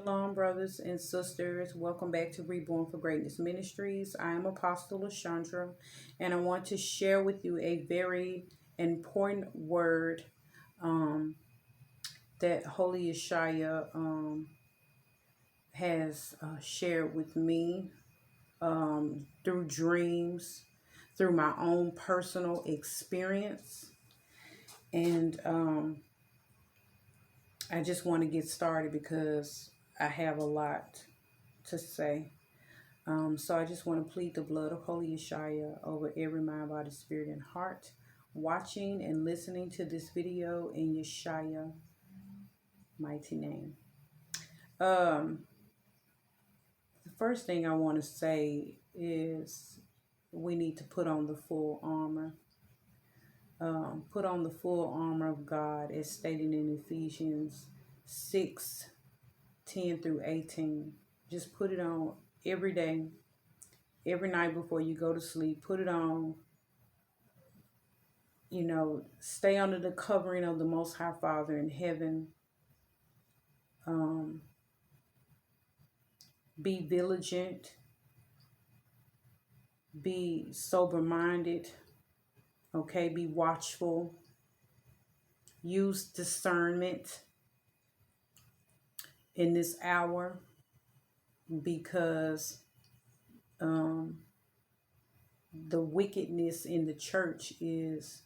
Shalom, brothers and sisters. Welcome back to Reborn for Greatness Ministries. I am Apostle LaShandra, and I want to share with you a very important word that Holy SophiYah has shared with me through dreams, through my own personal experience. And I just want to get started because I have a lot to say. So I just want to plead the blood of Holy SophiYah over every mind, body, spirit, and heart watching and listening to this video in Yeshua mighty name. The first thing I want to say is we need to put on the full armor. Put on the full armor of God as stated in Ephesians 6:10 through 18. Just put it on every day, every night before you go to sleep. Put it on. Stay under the covering of the Most High Father in heaven. Be vigilant. Be sober-minded. Okay, be watchful. Use discernment in this hour because the wickedness in the church is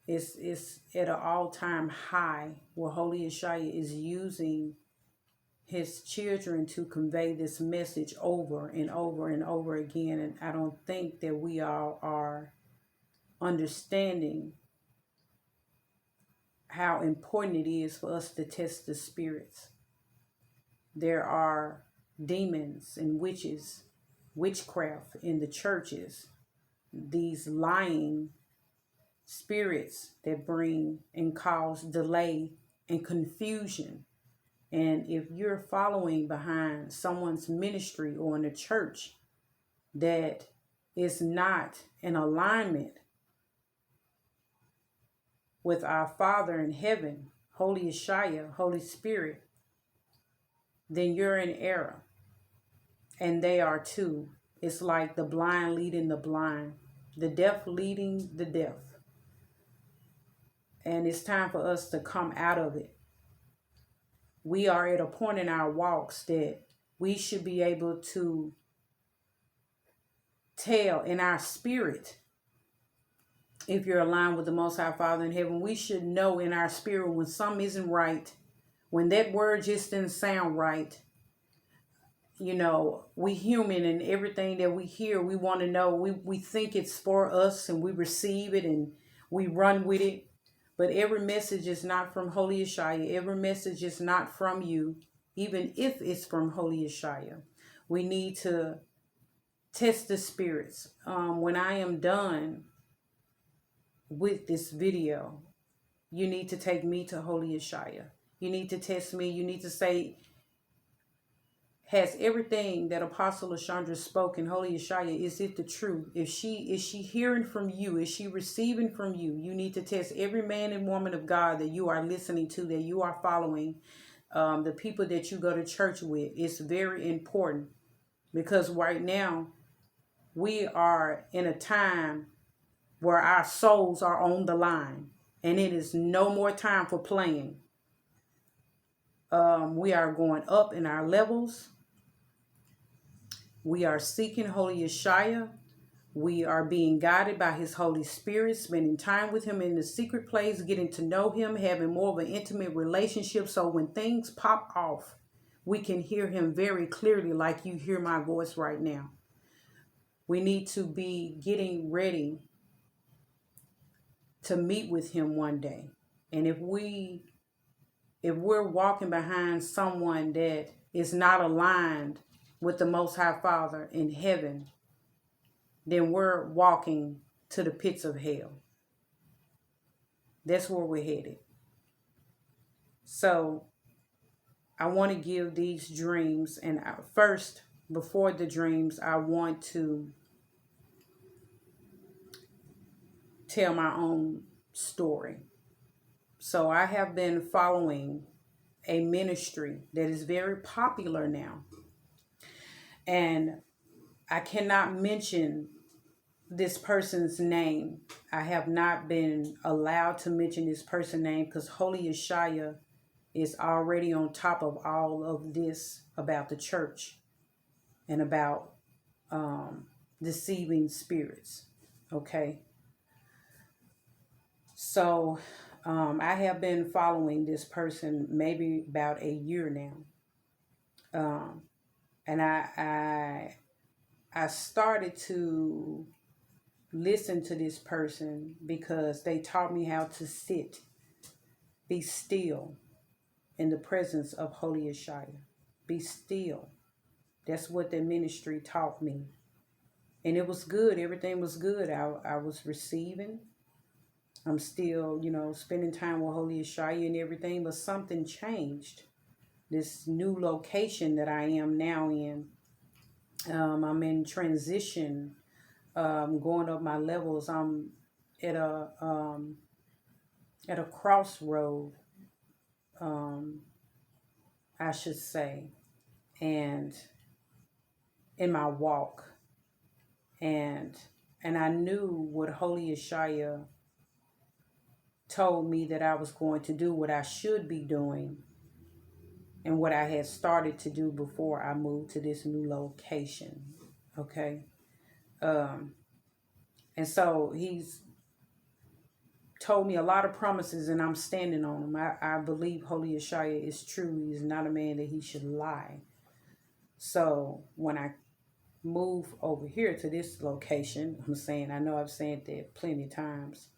at an all-time high, where Holy SophiYah is using his children to convey this message over and over and over again. And I don't think that we all are understanding how important it is for us to test the spirits. There are demons and witchcraft in the churches, these lying spirits that bring and cause delay and confusion. And if you're following behind someone's ministry or in a church that is not in alignment with our Father in heaven, Holy SophiYah, Holy Spirit, then you're in error. And they are too. It's like the blind leading the blind, the deaf leading the deaf. And it's time for us to come out of it. We are at a point in our walks that we should be able to tell in our spirit. If you're aligned with the Most High Father in heaven, we should know in our spirit when something isn't right, when that word just didn't sound right. We human, and everything that we hear, we want to know. We think it's for us and we receive it and we run with it. But every message is not from Holy SophiYah. Every message is not from you, even if it's from Holy SophiYah. We need to test the spirits. When I am done with this video, you need to take me to Holy SophiYah. You need to test me. You need to say, has everything that Apostle LaShandra spoke in Holy SophiYah, is it the truth? Is she hearing from you? Is she receiving from you? You need to test every man and woman of God that you are listening to, that you are following, the people that you go to church with. It's very important because right now we are in a time where our souls are on the line, and it is no more time for playing. We are going up in our levels. We are seeking Holy SophiYah. We are being guided by his Holy Spirit, spending time with him in the secret place, getting to know him, having more of an intimate relationship. So when things pop off, we can hear him very clearly, like you hear my voice right now. We need to be getting ready to meet with him one day. And if we're walking behind someone that is not aligned with the Most High Father in heaven, then we're walking to the pits of hell. That's where we're headed. So I want to give these dreams, and first, before the dreams, I want to tell my own story. So I have been following a ministry that is very popular now. And I cannot mention this person's name. I have not been allowed to mention this person's name because Holy Yeshaya is already on top of all of this about the church and about deceiving spirits. Okay. So I have been following this person maybe about a year now. And I started to listen to this person because they taught me how to sit, be still in the presence of Holy Yeshaya. Be still. That's what the ministry taught me. And it was good. Everything was good. I was receiving. I'm still, spending time with Holy Yeshaya and everything, but something changed. This new location that I am now in, I'm in transition, going up my levels. I'm at a crossroad, I should say, and in my walk, and I knew what Holy Yeshaya told me that I was going to do, what I should be doing, and what I had started to do before I moved to this new location. Okay. And so he's told me a lot of promises and I'm standing on them. I believe Holy Yeshaya is true. He is not a man that he should lie. So when I move over here to this location, I know I've said that plenty of times.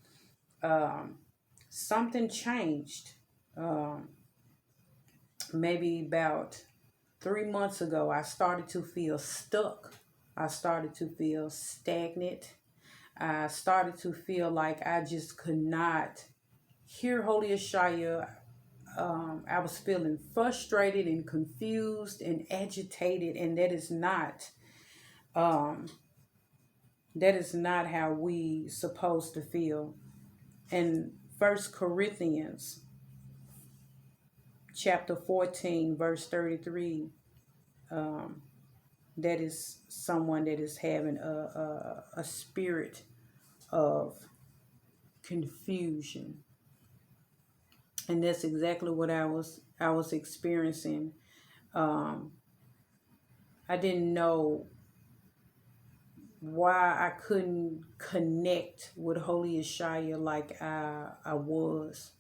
Something changed. Maybe about 3 months ago, I started to feel stuck. I started to feel stagnant. I started to feel like I just could not hear Holy Yeshaya. I was feeling frustrated and confused and agitated, and that is not how we supposed to feel. In 1 Corinthians chapter 14, verse 33, that is someone that is having a spirit of confusion. And that's exactly what I was experiencing. I didn't know why I couldn't connect with Holy Yeshaya like I was.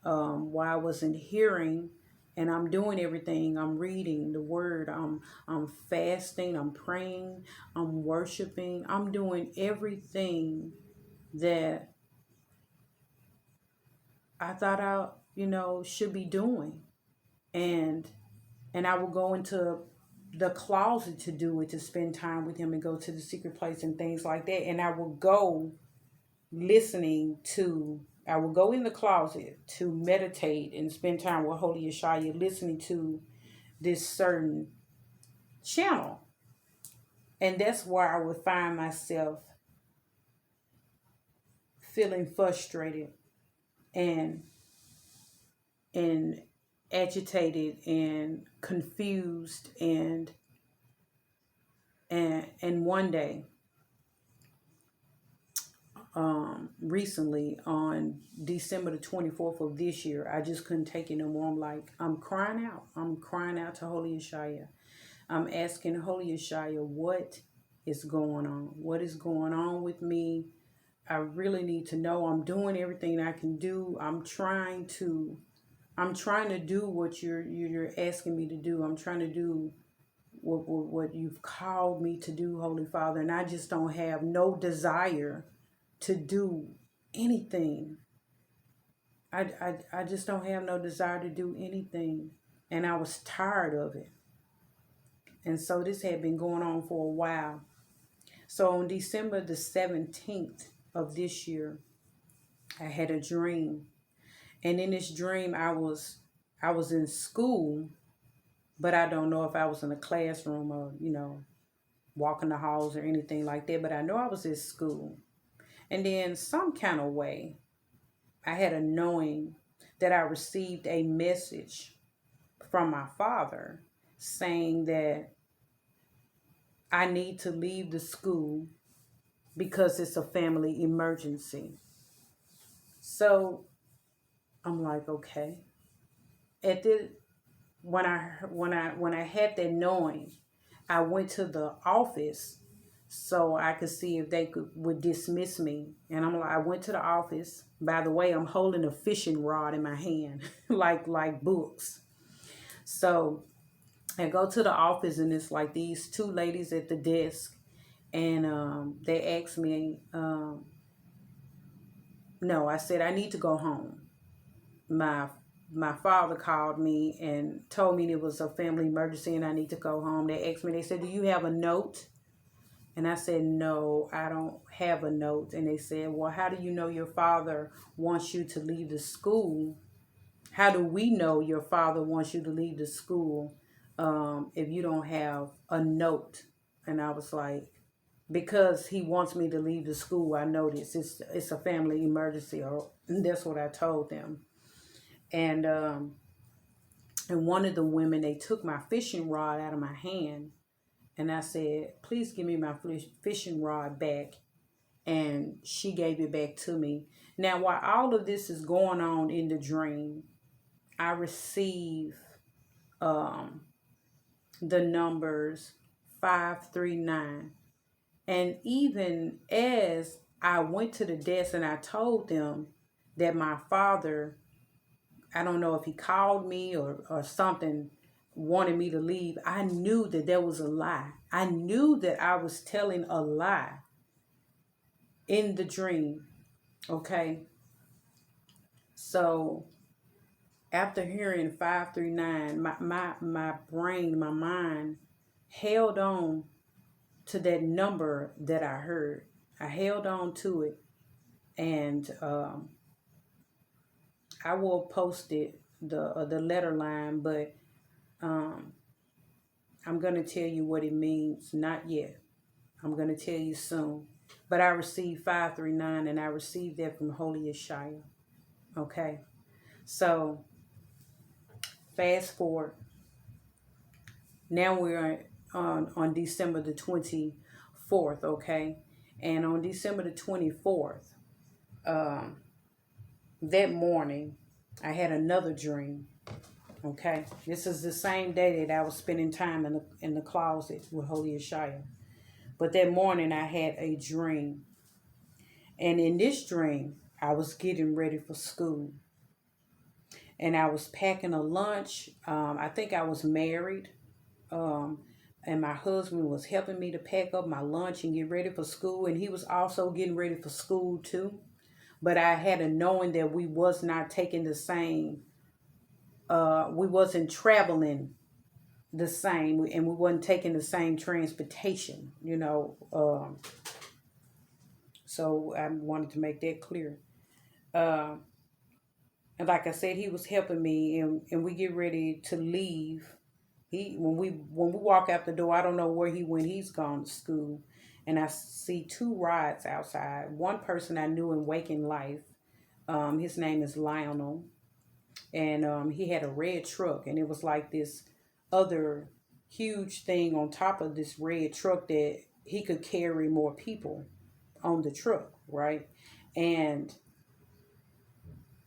Why I wasn't hearing, and I'm doing everything. I'm reading the word. I'm fasting. I'm praying. I'm worshiping. I'm doing everything that I thought I, should be doing. And I will go into the closet to do it, to spend time with him and go to the secret place and things like that. And I will go I will go in the closet to meditate and spend time with Holy Yeshaya, listening to this certain channel. And that's where I would find myself feeling frustrated and agitated and confused and one day, recently on December the 24th of this year, I just couldn't take it no more. I'm crying out. I'm crying out to Holy Yeshaya. I'm asking Holy Yeshaya, what is going on? What is going on with me? I really need to know. I'm doing everything I can do. I'm trying to do what you're asking me to do. I'm trying to do what you've called me to do, Holy Father, and I just don't have no desire to do anything. I just don't have no desire to do anything, and I was tired of it. And so this had been going on for a while. So on December the 17th of this year, I had a dream. And in this dream, I was in school, but I don't know if I was in a classroom or, walking the halls or anything like that. But I know I was at school. And then some kind of way, I had a knowing that I received a message from my father saying that I need to leave the school because it's a family emergency. So I'm like, okay. At the when I had that knowing, I went to the office so I could see if they would dismiss me. And I went to the office. By the way, I'm holding a fishing rod in my hand, like books. So I go to the office and it's like these two ladies at the desk, and they asked me, no, I said I need to go home. My my father called me and told me it was a family emergency and I need to go home. They asked me, they said, "Do you have a note?" And I said, "No, I don't have a note." And they said, "Well, how do you know your father wants you to leave the school? How do we know your father wants you to leave the school if you don't have a note?" And I was like, "Because he wants me to leave the school. I know this. It's a family emergency." Or that's what I told them. And one of the women, they took my fishing rod out of my hand, and I said, "Please give me my fishing rod back." And she gave it back to me. Now, while all of this is going on in the dream, I receive um, the numbers 539. And even as I went to the desk and I told them that my father, I don't know if he called me or something, wanted me to leave, I knew that there was a lie. I knew that I was telling a lie in the dream. Okay. So after hearing 539, my brain, my mind held on to that number that I heard. I held on to it, and I will post it, the letter line, but um, I'm gonna tell you what it means. Not yet. I'm gonna tell you soon. But I received 539, and I received that from Holy Yeshaya. Okay, so fast forward. Now we're on December the 24th. Okay, and on December the 24th, um, that morning, I had another dream. Okay, this is the same day that I was spending time in the closet with Holy Yeshaya. But that morning I had a dream, and in this dream I was getting ready for school, and I was packing a lunch. I think I was married, um, and my husband was helping me to pack up my lunch and get ready for school, and he was also getting ready for school too. But I had a knowing that we was not taking the same. We wasn't traveling the same, and we wasn't taking the same transportation, so I wanted to make that clear. uh, and like I said, he was helping me, and we get ready to leave. When we walk out the door, I don't know where he went. He's gone to school, and I see two rides outside. One person I knew in waking life, his name is Lionel, and he had a red truck, and it was like this other huge thing on top of this red truck that he could carry more people on the truck, right? And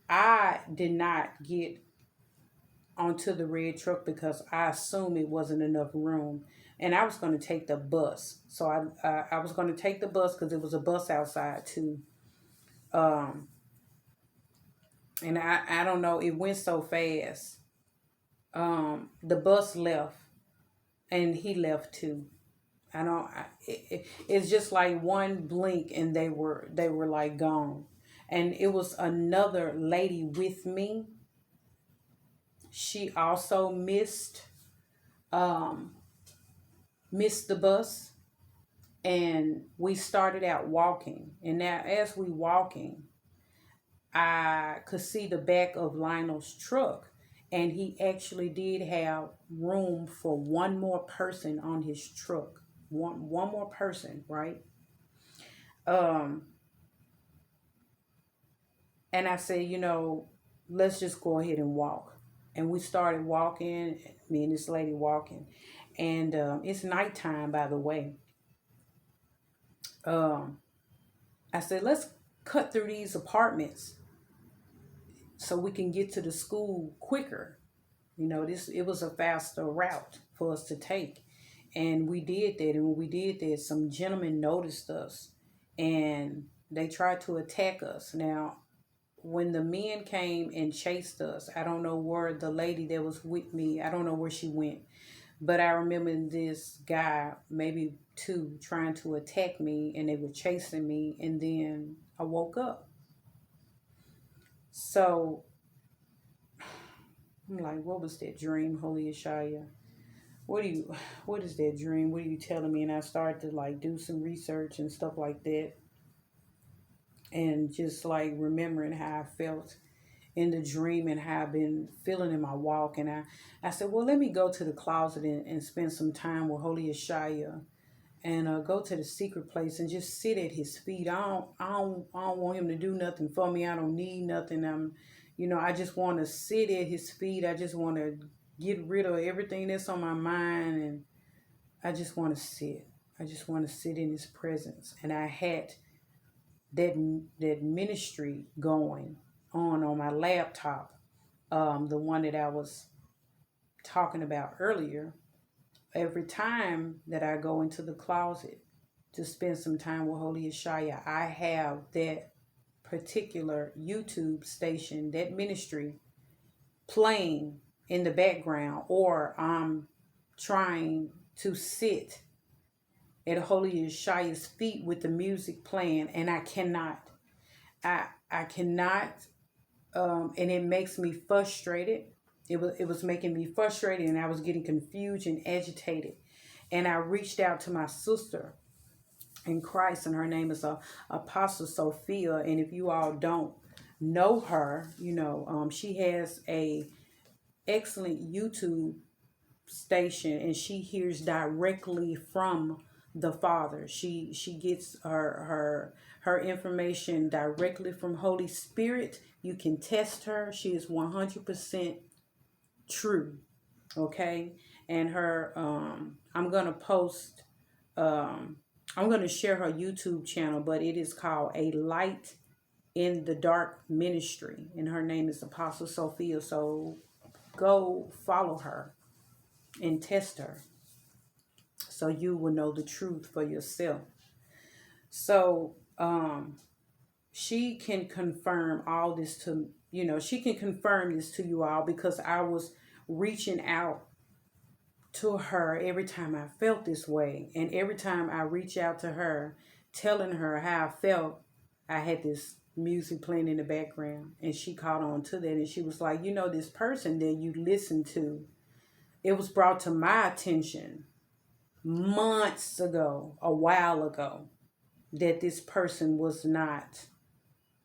I did not get onto the red truck because I assumed it wasn't enough room, and I was going to take the bus. So I was going to take the bus because it was a bus outside too. Um, and I don't know, it went so fast. The bus left, and he left too. I don't. It's just like one blink, and they were like gone. And it was another lady with me. She also um, missed the bus, and we started out walking. And now, as we walking, I could see the back of Lionel's truck, and he actually did have room for one more person on his truck. One more person, right? Um, and I said, let's just go ahead and walk. And we started walking, me and this lady walking. And it's nighttime, by the way. Um, I said, let's cut through these apartments so we can get to the school quicker. It was a faster route for us to take. And we did that. And when we did that, some gentlemen noticed us and they tried to attack us. Now, when the men came and chased us, I don't know where the lady that was with me, I don't know where she went. But I remember this guy, maybe two, trying to attack me and they were chasing me. And then I woke up. So I'm like, what was that dream, Holy Yeshaya? What is that dream? What are you telling me? And I started to like do some research and stuff like that. And just like remembering how I felt in the dream and how I've been feeling in my walk. And I said, well, let me go to the closet and spend some time with Holy Yeshaya and go to the secret place and just sit at his feet. I don't want him to do nothing for me. I don't need nothing. I just want to sit at his feet. I just want to get rid of everything that's on my mind, and I just want to sit. I just want to sit in his presence. And I had that ministry going on my laptop, the one that I was talking about earlier. Every time that I go into the closet to spend some time with Holy Yeshaya, I have that particular YouTube station, that ministry playing in the background, or I'm trying to sit at Holy Yeshaya's feet with the music playing, and I cannot. I cannot, and it makes me frustrated. It was making me frustrated, and I was getting confused and agitated. And I reached out to my sister in Christ, and her name is Apostle SophiYah. And if you all don't know her, she has a excellent YouTube station, and she hears directly from the Father. She gets her information directly from Holy Spirit. You can test her. She is 100% true. Okay. And her I'm gonna post I'm gonna share her YouTube channel, but it is called A Light in the Dark Ministry, and her name is Apostle SophiYah. So go follow her and test her so you will know the truth for yourself. So she can confirm all this to, she can confirm this to you all, because I was reaching out to her every time I felt this way. And every time I reach out to her, telling her how I felt, I had this music playing in the background, and she caught on to that. And she was like, this person that you listen to, it was brought to my attention months ago, a while ago, that this person was not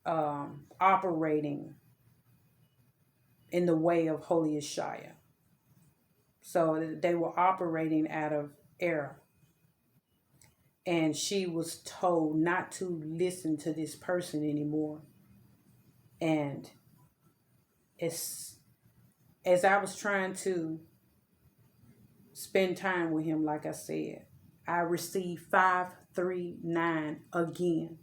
operating in the way of Holy Yeshaya. So they were operating out of error. And she was told not to listen to this person anymore. And as I was trying to spend time with him, like I said, I received 539 again.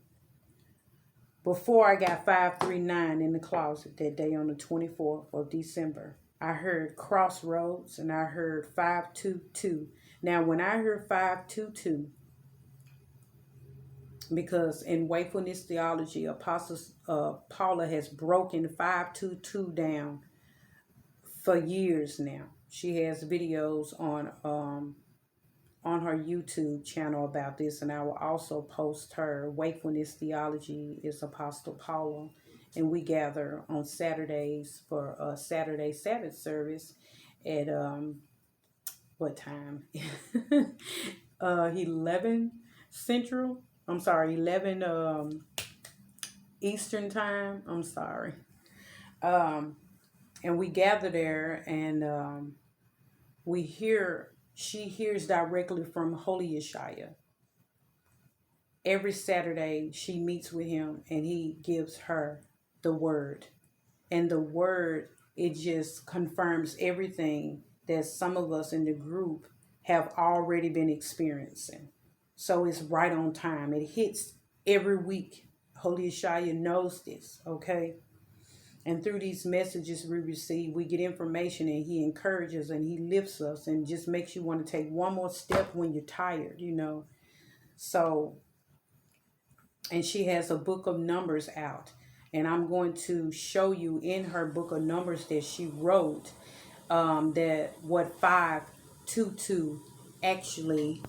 Before I got 539 in the closet that day on the 24th of December, I heard crossroads and I heard 522. Now, when I heard 522, because in Wakefulness Theology, Apostle Paula has broken 522 down for years now. She has videos on her YouTube channel about this, and I will also post her. Wakefulness Theology is Apostle Paula, and we gather on Saturdays for a Saturday Sabbath service at what time? 11 Central. I'm sorry, 11 Eastern time. I'm sorry. And we gather there, and she hears directly from Holy Yeshaya. Every Saturday she meets with him, and he gives her the word. And the word it just confirms everything that some of us in the group have already been experiencing. So it's right on time. It hits every week. Holy Yeshaya knows this, okay? And through these messages we receive, we get information, and he encourages and he lifts us and just makes you want to take one more step when you're tired, you know. So, and she has a book of numbers out. And I'm going to show you in her book of numbers that she wrote, that what 522 actually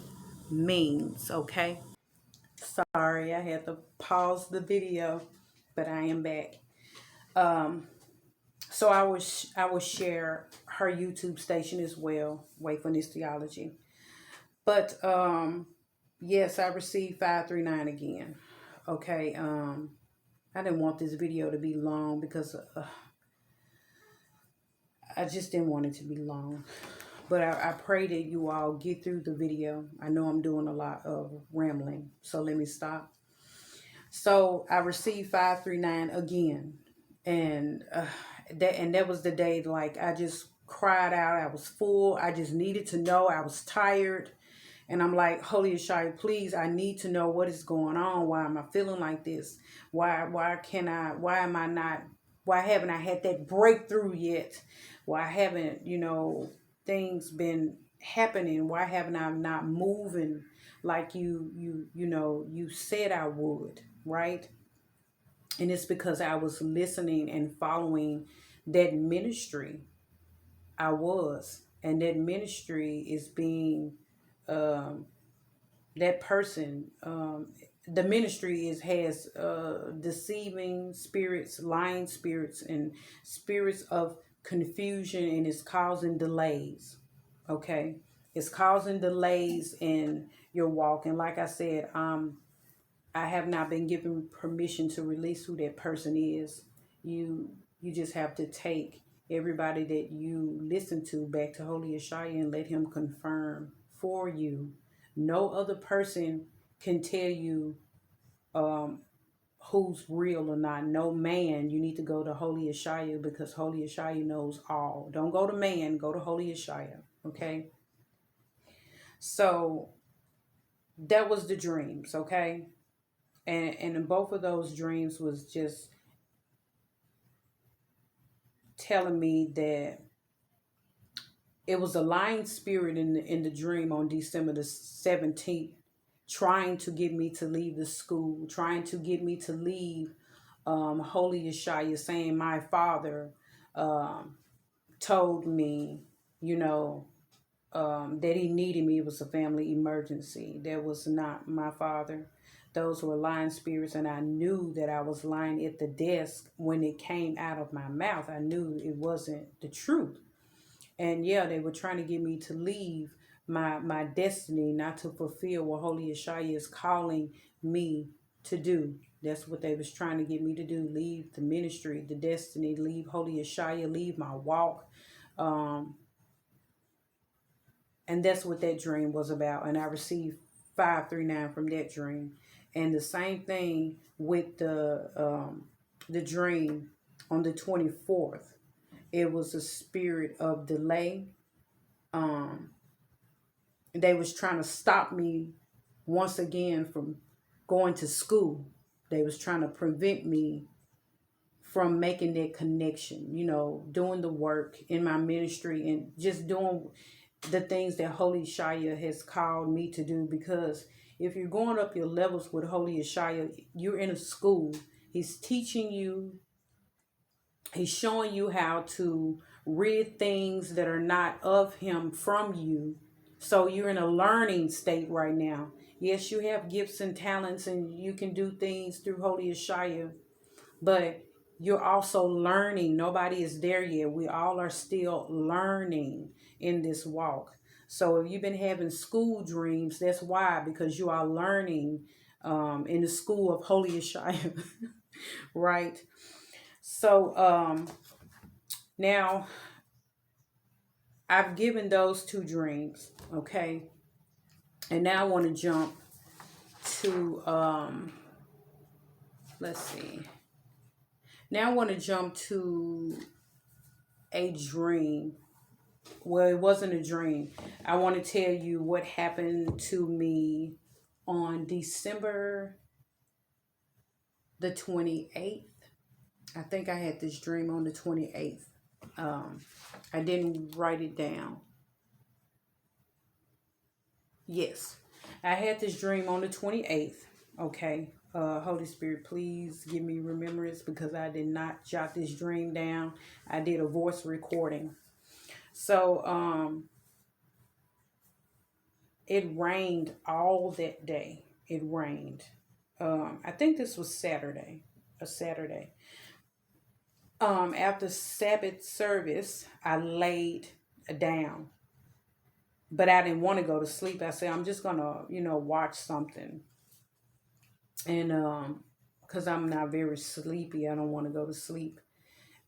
means, okay? Sorry, I had to pause the video, but I am back. So I will share her YouTube station as well, Wakefulness Theology. But yes, I received 539 again. Okay, I didn't want this video to be long because I just didn't want it to be long. But I pray that you all get through the video. I know I'm doing a lot of rambling, so let me stop. So I received 539 again, and that was the day, like, I just cried out. I was full. I just needed to know. I was tired, and I'm like, Holy Yeshua, please, I need to know what is going on. Why am I feeling like this? Why haven't I had that breakthrough yet? Why haven't, things been happening? Why haven't I not moving like you said I would, right? And it's because I was listening and following that ministry. I was. And that ministry is being, that person, the ministry has deceiving spirits, lying spirits, and spirits of confusion, and it's causing delays. Okay, it's causing delays in your walk. And like I said, I have not been given permission to release who that person is. You just have to take everybody that you listen to back to Holy Yeshaya and let him confirm for you. No other person can tell you who's real or not. No man. You need to go to Holy Yeshaya, because Holy Yeshaya knows all. Don't go to man. Go to Holy Yeshaya. Okay? So that was the dreams, okay? And in both of those dreams was just telling me that it was a lying spirit in the dream on December the 17th, trying to get me to leave the school, trying to get me to leave Holy Yeshaya, saying my father told me, that he needed me. It was a family emergency. That was not my father. Those were lying spirits, and I knew that I was lying at the desk when it came out of my mouth. I knew it wasn't the truth. And yeah, they were trying to get me to leave my destiny, not to fulfill what Holy Yeshaya is calling me to do. That's what they was trying to get me to do. Leave the ministry, the destiny, leave Holy Yeshaya, leave my walk. And that's what that dream was about. And I received 539 from that dream. And the same thing with the dream on the 24th. It was a spirit of delay. They was trying to stop me once again from going to school. They was trying to prevent me from making that connection, doing the work in my ministry and just doing the things that Holy Yeshaya has called me to do. Because if you're going up your levels with Holy Yeshaya, you're in a school. He's teaching you. He's showing you how to rid things that are not of him from you. So you're in a learning state right now. Yes, you have gifts and talents and you can do things through Holy Yeshaya, but you're also learning. Nobody is there yet. We all are still learning in this walk. So if you've been having school dreams, that's why, because you are learning in the school of Holy Yeshaya, right? So now I've given those two dreams, okay? And now I want to jump to, let's see. Now I want to jump to a dream. Well, it wasn't a dream. I want to tell you what happened to me on December the 28th. I think I had this dream on the 28th. I didn't write it down. Yes, I had this dream on the 28th. Okay. Holy Spirit, please give me remembrance because I did not jot this dream down. I did a voice recording. So, it rained all that day. It rained. I think this was Saturday, a Saturday. After Sabbath service, I laid down, but I didn't want to go to sleep. I said, I'm just gonna, watch something. And, cause I'm not very sleepy. I don't want to go to sleep.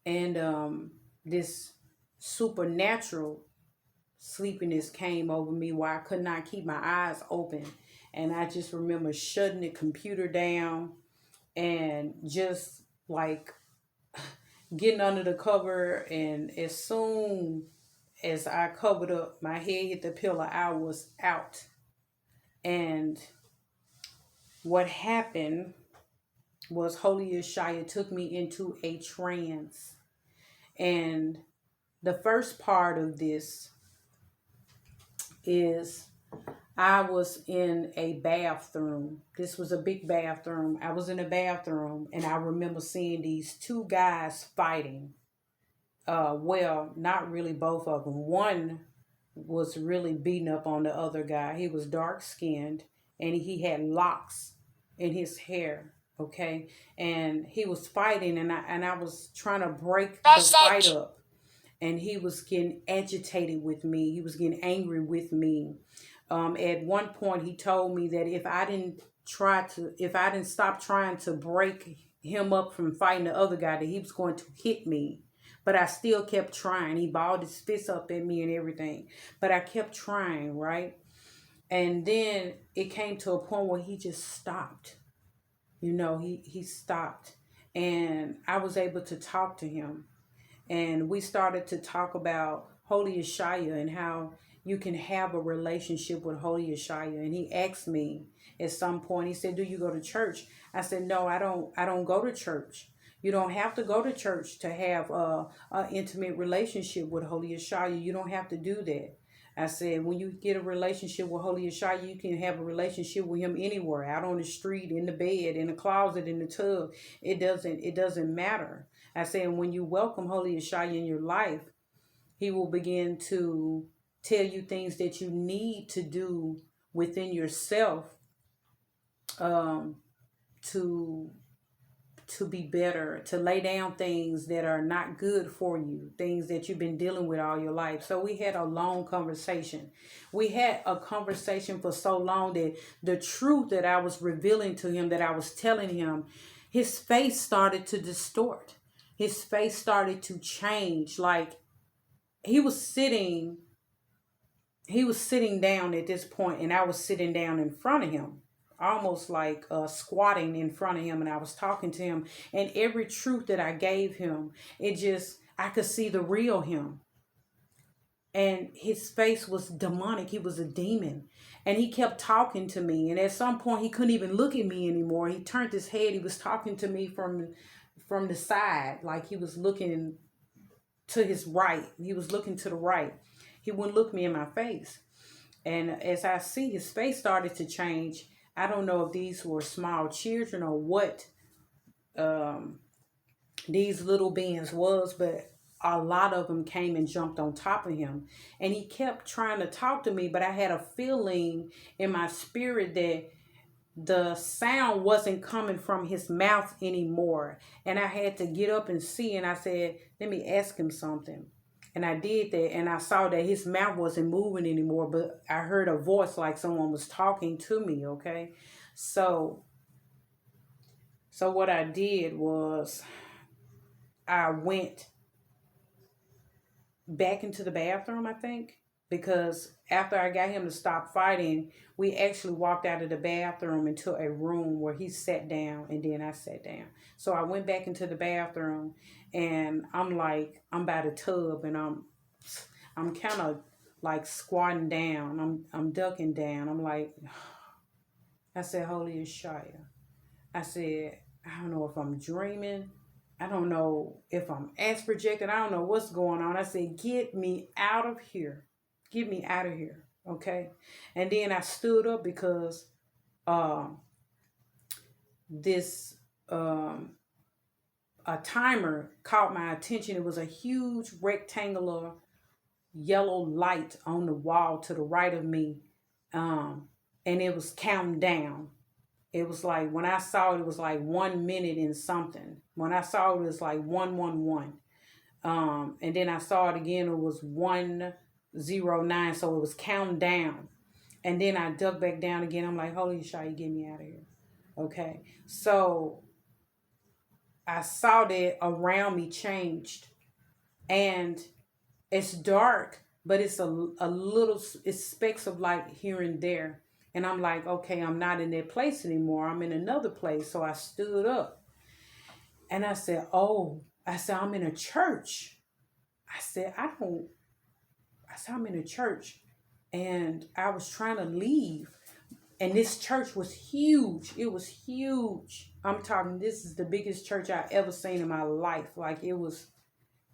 And, this supernatural sleepiness came over me where I could not keep my eyes open. And I just remember shutting the computer down and just like getting under the cover. And as soon as I covered up, my head hit the pillow, I was out. And what happened was Holy Yeshaya took me into a trance. And the first part of this is I was in a bathroom. This was a big bathroom. I was in a bathroom and I remember seeing these two guys fighting. Well, not really both of them. One was really beating up on the other guy. He was dark skinned and he had locks in his hair. Okay. And he was fighting and I was trying to break the fight up. And he was getting agitated with me. He was getting angry with me. At one point, he told me that if I didn't stop trying to break him up from fighting the other guy, that he was going to hit me. But I still kept trying. He balled his fist up at me and everything. But I kept trying, right? And then it came to a point where he just stopped. He stopped. And I was able to talk to him. And we started to talk about Holy Yeshaya and how you can have a relationship with Holy Yeshaya. And he asked me at some point, he said, do you go to church? I said, no, I don't go to church. You don't have to go to church to have an intimate relationship with Holy Yeshaya. You don't have to do that. I said, when you get a relationship with Holy Yeshaya, you can have a relationship with him anywhere, out on the street, in the bed, in the closet, in the tub. It doesn't matter. I said, when you welcome Holy Yeshaya in your life, he will begin to tell you things that you need to do within yourself to be better, to lay down things that are not good for you, things that you've been dealing with all your life. So we had a long conversation. We had a conversation for so long that the truth that I was revealing to him, that I was telling him, his face started to distort. His face started to change. Like he was sitting down at this point and I was sitting down in front of him, almost like squatting in front of him, and I was talking to him, and every truth that I gave him, I could see the real him. And his face was demonic. He was a demon. And he kept talking to me. And at some point he couldn't even look at me anymore. He turned his head. He was talking to me from the side, like he was looking to his right. He was looking to the right. He wouldn't look me in my face. And as I see his face started to change, I don't know if these were small children or what these little beings was, but a lot of them came and jumped on top of him. And he kept trying to talk to me, but I had a feeling in my spirit that the sound wasn't coming from his mouth anymore. And I had to get up and see, and I said, let me ask him something. And I did that, and I saw that his mouth wasn't moving anymore, but I heard a voice like someone was talking to me, okay? So what I did was I went back into the bathroom, I think. because after I got him to stop fighting, we actually walked out of the bathroom into a room where he sat down and then I sat down. So I went back into the bathroom and I'm by the tub and I'm kind of like squatting down. I'm ducking down. I'm like, I said, Holy Shia. I said, I don't know if I'm dreaming. I don't know if I'm ass projected. I don't know what's going on. I said, get me out of here. Get me out of here. Okay. And then I stood up because um this a timer caught my attention. It was a huge rectangular yellow light on the wall to the right of me. Um, and it was counting down. It was like when I saw it, it was like 1 minute and something. When I saw it, it was like 111. And then I saw it again, it was 109. So it was counting down. And then I ducked back down again. I'm like, holy shit, get me out of here. Okay. So I saw that around me changed. And it's dark, but it's a little, it's specks of light here and there. And I'm like, okay, I'm not in that place anymore. I'm in another place. So I stood up and I said, I'm in a church. I'm in a church. And I was trying to leave. And this church was huge. It was huge. I'm talking, this is the biggest church I ever seen in my life. Like it was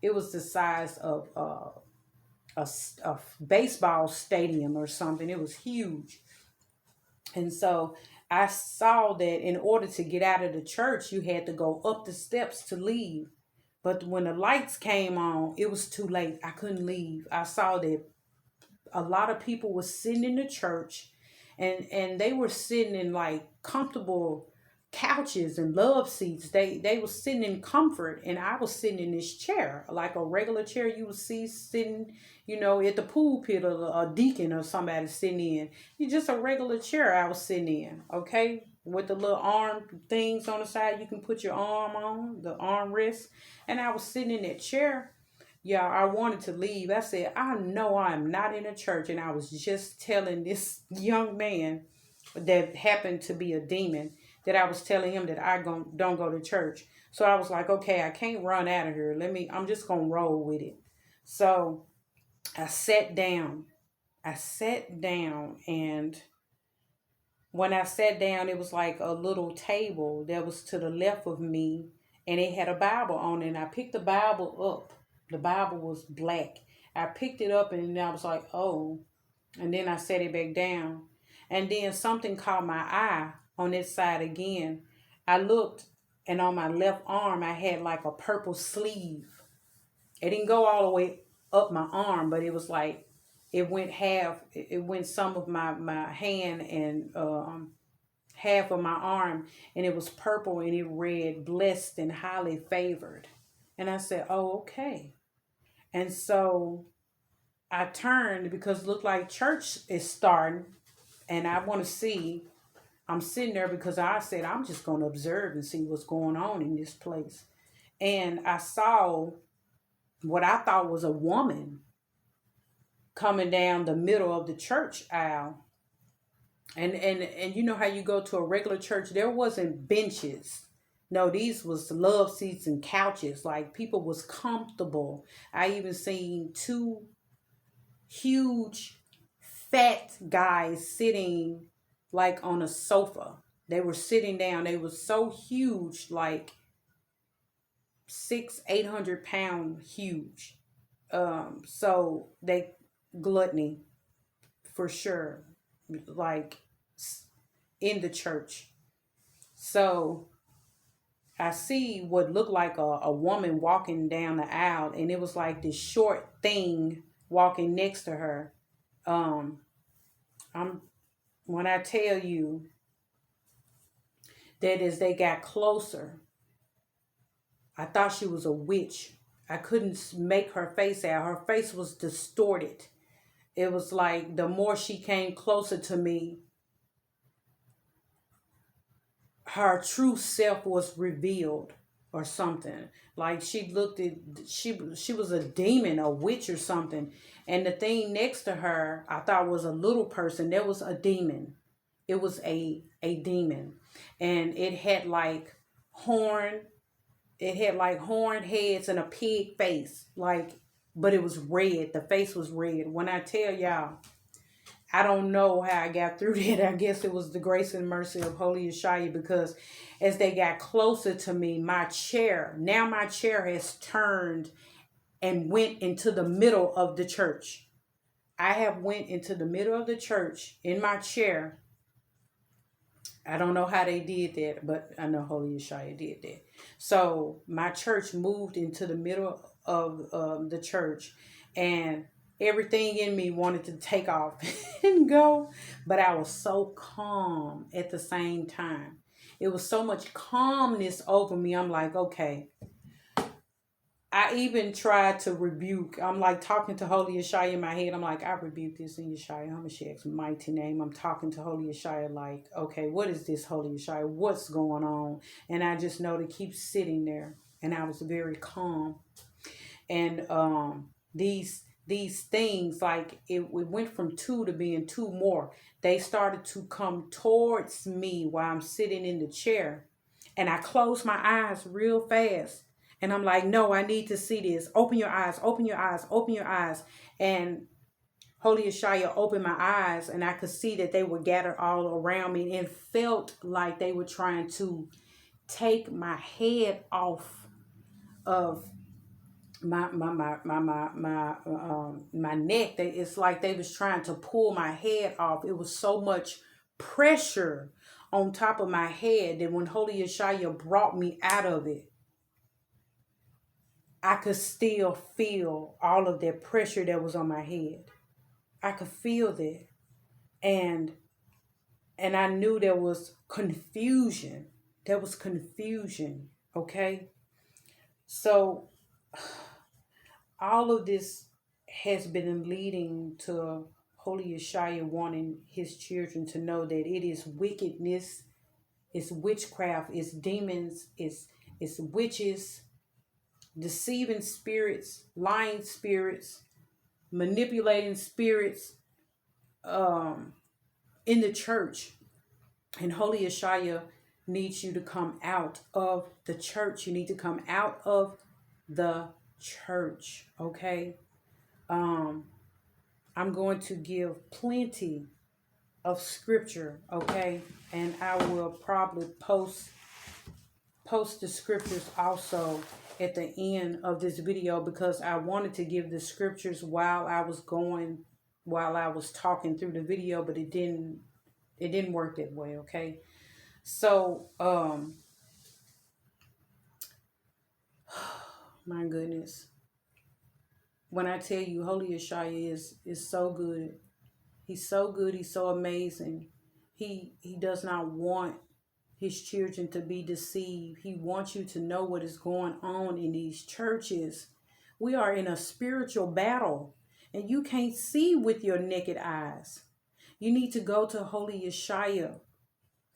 the size of a baseball stadium or something. It was huge. And so I saw that in order to get out of the church, you had to go up the steps to leave. But when the lights came on, it was too late. I couldn't leave. I saw that a lot of people were sitting in the church and they were sitting in like comfortable couches and love seats. They were sitting in comfort and I was sitting in this chair, like a regular chair you would see sitting, at the pool pit or a deacon or somebody sitting in. It's just a regular chair I was sitting in, okay? With the little arm things on the side you can put your arm on, the armrest. And I was sitting in that chair. Yeah, I wanted to leave. I said, I know I am not in a church. And I was just telling this young man that happened to be a demon that I was telling him that don't go to church. So I was like, okay, I can't run out of here. I'm just going to roll with it. So I sat down. And when I sat down, it was like a little table that was to the left of me and it had a Bible on it. And I picked the Bible up. The Bible was black. I picked it up and I was like, oh. And then I set it back down. And then something caught my eye on this side again. I looked and on my left arm, I had like a purple sleeve. It didn't go all the way up my arm, but it was like, it went some of my hand and half of my arm. And it was purple and it read, blessed and highly favored. And I said, oh, okay. And so I turned because it looked like church is starting and I want to see. I'm sitting there because I said, I'm just going to observe and see what's going on in this place. And I saw what I thought was a woman coming down the middle of the church aisle. And you know how you go to a regular church, there wasn't benches. No, these was love seats and couches. Like people was comfortable. I even seen two huge fat guys sitting like on a sofa. They were sitting down. They were so huge, like 800 pound huge. So they gluttony for sure, like in the church. So I see what looked like a woman walking down the aisle, and it was like this short thing walking next to her. I'm when I tell you that as they got closer, I thought she was a witch. I couldn't make her face out. Her face was distorted. It was like the more she came closer to me, her true self was revealed. or something. Like she was a demon, a witch or something. And the thing next to her, I thought was a little person. There was a demon. It was a demon, and horn. It had like horned heads and a pig face, like, but it was red. The face was red. When I tell y'all, I don't know how I got through that. I guess it was the grace and mercy of Holy Yeshaya, because as they got closer to me, my chair has turned and went into the middle of the church. I have went into the middle of the church in my chair. I don't know how they did that, but I know Holy Yeshaya did that. So my church moved into the middle of the church, and everything in me wanted to take off and go, but I was so calm at the same time. It was so much calmness over me. I'm like, okay. I even tried to rebuke. I'm like talking to Holy Yeshaya in my head. I'm like, I rebuke this in Yeshaya HaMashiach's mighty name. I'm talking to Holy Yeshaya like, okay, what is this, Holy Yeshaya? What's going on? And I just know to keep sitting there. And I was very calm. And these things, like it went from two to being two more. They started to come towards me while I'm sitting in the chair. And I closed my eyes real fast. And I'm like, no, I need to see this. Open your eyes, open your eyes, open your eyes. And Holy Yeshaya opened my eyes, and I could see that they were gathered all around me, and felt like they were trying to take my head off of my neck. It's like they was trying to pull my head off. It was so much pressure on top of my head that when Holy Yeshaya brought me out of it, I could still feel all of that pressure that was on my head. I could feel that. And I knew there was confusion. There was confusion. Okay. So all of this has been leading to Holy Yeshaya wanting his children to know that it is wickedness, it's witchcraft, it's demons, it's witches, deceiving spirits, lying spirits, manipulating spirits in the church. And Holy Yeshaya needs you to come out of the church. You need to come out of the church. Okay. I'm going to give plenty of scripture. Okay. And I will probably post the scriptures also at the end of this video, because I wanted to give the scriptures while I was talking through the video, but it didn't work that way. Okay. So my goodness, when I tell you Holy Yeshaya is so good, he's so good, he's so amazing. He does not want his children to be deceived. He wants you to know what is going on in these churches. We are in a spiritual battle, and you can't see with your naked eyes. You need to go to Holy Yeshaya,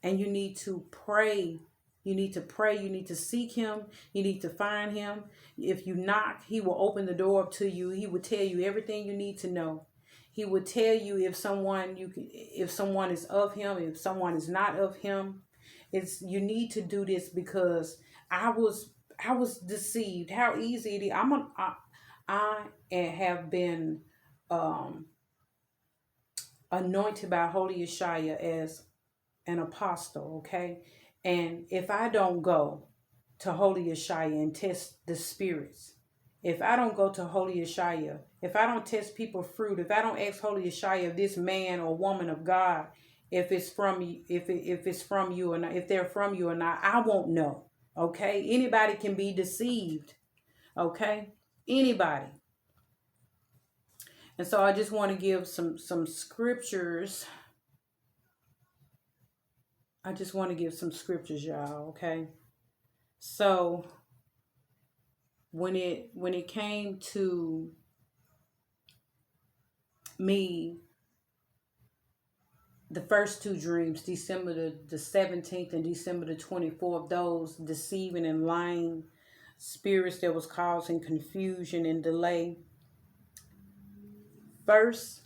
and you need to pray. You need to pray. You need to seek him. You need to find him. If you knock, he will open the door up to you. He will tell you everything you need to know. He will tell you if someone is of him, if someone is not of him. You need to do this, because I was deceived. How easy it is. I have been anointed by Holy Yeshaya as an apostle, okay? And if I don't go to Holy Yeshaya and test the spirits, if I don't go to Holy Yeshaya, if I don't test people's fruit, if I don't ask Holy Yeshaya, if this man or woman of God, if it's from you, if it's from you or not, if they're from you or not, I won't know. Okay? Anybody can be deceived. Okay? Anybody. And so I just want to give some scriptures. I just want to give some scriptures, y'all, okay? So when it came to me the first two dreams, December the 17th and December the 24th, those deceiving and lying spirits that was causing confusion and delay. First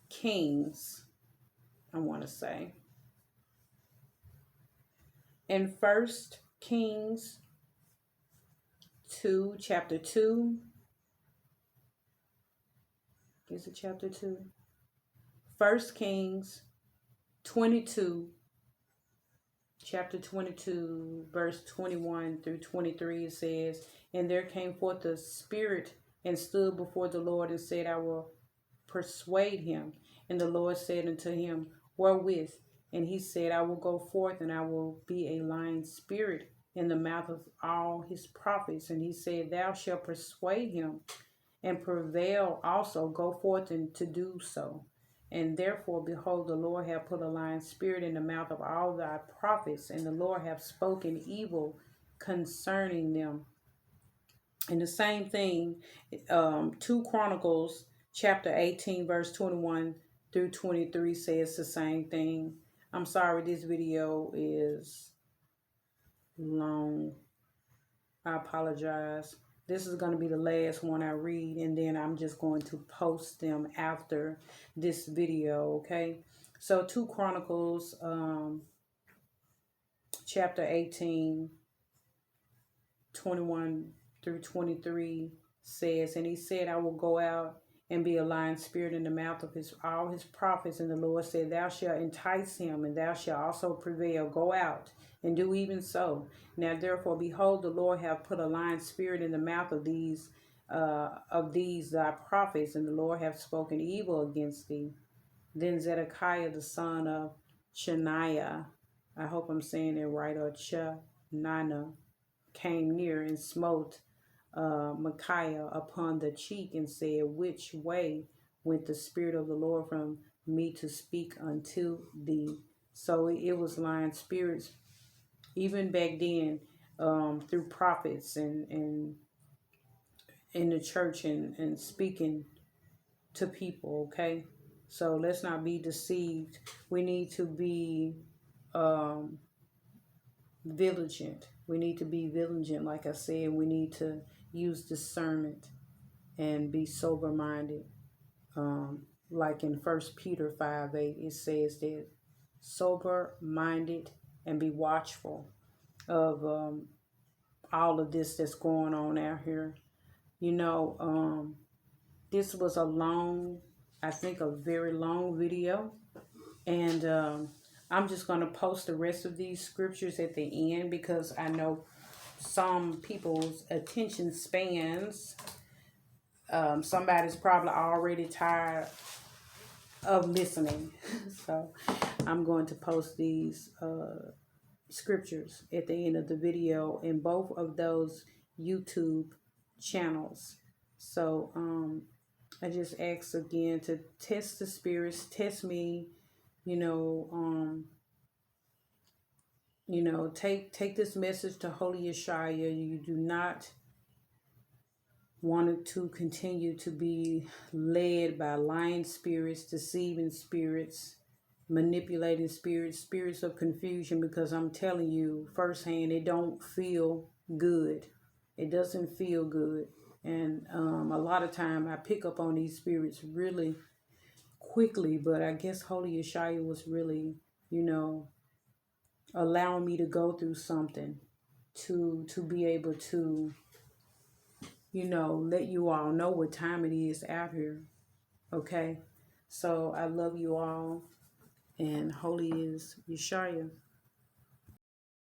Kings, I want to say. In First Kings 2, chapter 2. Is it chapter 2? First Kings 22, chapter 22, verse 21 through 23, it says, "And there came forth a spirit and stood before the Lord and said, I will persuade him. And the Lord said unto him, Wherewith? And he said, I will go forth, and I will be a lying spirit in the mouth of all his prophets. And he said, Thou shalt persuade him, and prevail also, go forth and to do so. And therefore, behold, the Lord hath put a lying spirit in the mouth of all thy prophets, and the Lord hath spoken evil concerning them." And the same thing, 2 Chronicles chapter 18, verse 21 through 23 says the same thing. I'm sorry, this video is long. I apologize. This is going to be the last one I read, and then I'm just going to post them after this video, okay? So 2 Chronicles chapter 18, 21 through 23 says, "And he said, I will go out and be a lying spirit in the mouth of all his prophets. And the Lord said, Thou shalt entice him, and thou shalt also prevail. Go out and do even so. Now therefore, behold, the Lord hath put a lying spirit in the mouth of these thy prophets, and the Lord hath spoken evil against thee." Then Zedekiah the son of Shaniah, I hope I'm saying it right, or Chenana, came near and smote Micaiah upon the cheek and said, "Which way went the Spirit of the Lord from me to speak unto thee?" So it was lying spirits even back then, through prophets and in the church and speaking to people, okay? So let's not be deceived. We need to be vigilant. We need to be vigilant, like I said. We need to use discernment and be sober-minded. Like in 1 Peter 5:8, it says that sober-minded and be watchful of all of this that's going on out here. You know, this was a very long video. And I'm just going to post the rest of these scriptures at the end, because I know some people's attention spans, somebody's probably already tired of listening. So I'm going to post these scriptures at the end of the video in both of those YouTube channels. So I just ask again to test the spirits, test me, take this message to Holy Yeshaya. You do not want it to continue to be led by lying spirits, deceiving spirits, manipulating spirits, spirits of confusion, because I'm telling you firsthand, it don't feel good. It doesn't feel good. And a lot of time I pick up on these spirits really quickly, but I guess Holy Yeshaya was really, allowing me to go through something to be able to, let you all know what time it is out here. Okay? So I love you all, and holy is Yeshaya.